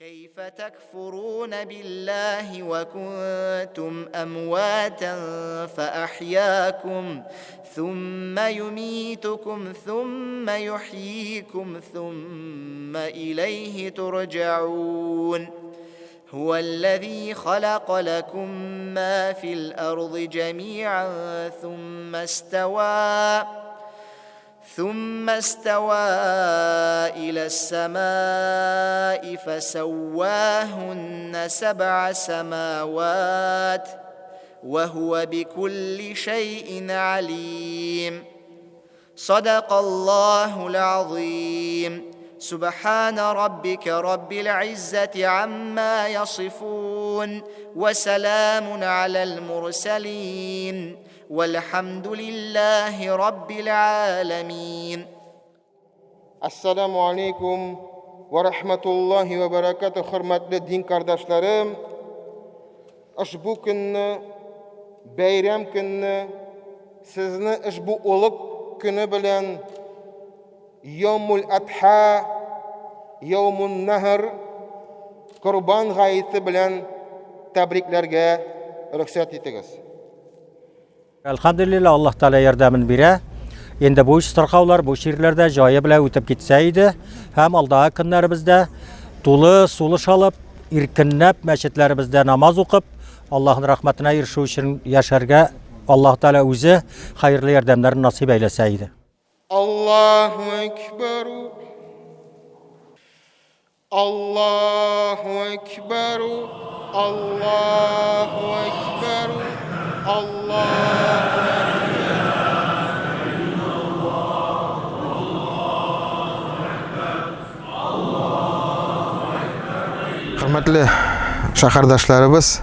كيف تكفرون بالله وكنتم أمواتا فأحياكم ثم يميتكم ثم يحييكم ثم إليه ترجعون هو الذي خلق لكم ما في الأرض جميعا ثم استوى إلى السماء فسواهن 7 سماوات وهو بكل شيء عليم صدق الله العظيم سبحان ربك رب العزة عما يصفون وسلام على المرسلين والحمد لله رب العالمين. Assalamu alaikum wa rahmatullahi wa barakatuh. Hürmetli din kardeşlerim, bu günü, bayram günü, sizni bu ulug günü bilen Yawmul Adha, Yawmun Nahr, Qurban g'ayiti bilen tabriklerge ruxsat etiniz. Elhamdülillah Allah Teala yardımını bire. Endi bu istirqavlar bu şehirlerde joyi bilan o'tib ketsaydi, ham alдағы kunlarimizda to'li sulush olib, erkinlab masjidlarimizda namoz o'qib, Allohning rahmatine erishish uchun yasharga Alloh Teala o'zi xayrli yordamlarni nasib eylasaydi. Allahu Ekber. Allahu Ekber. Allahu Ekber. Allahu Hürmetli şahardaşlarımız,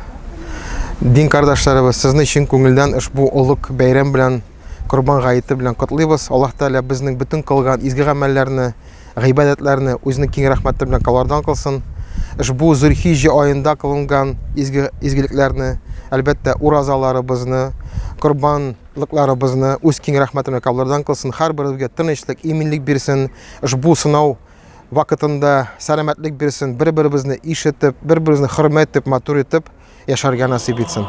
din kardeşlerimiz, sizin için көңілден bu ulug bayram bilen, Qurban g'ayiti bilen kutlaymiz. Allah Teala bizning bütün kılgan izgi amellerini, g'ibadetlerini o'zining keng rahmeti bilen kalardan kılsın. Bu Zulhijja ayında kılıngan izgiliklerini, elbette urazalarımızı, Qurbanlıklarımızı o'z keng rahmeti bilen kalardan kılsın. Her birimizge tinchlik, eminlik bersin. Bu sınav vaqtında selametlik bersin. Bir-birimizni eshitib, bir-birimizni hurmat etib, matur etib yasharga nasib etsin.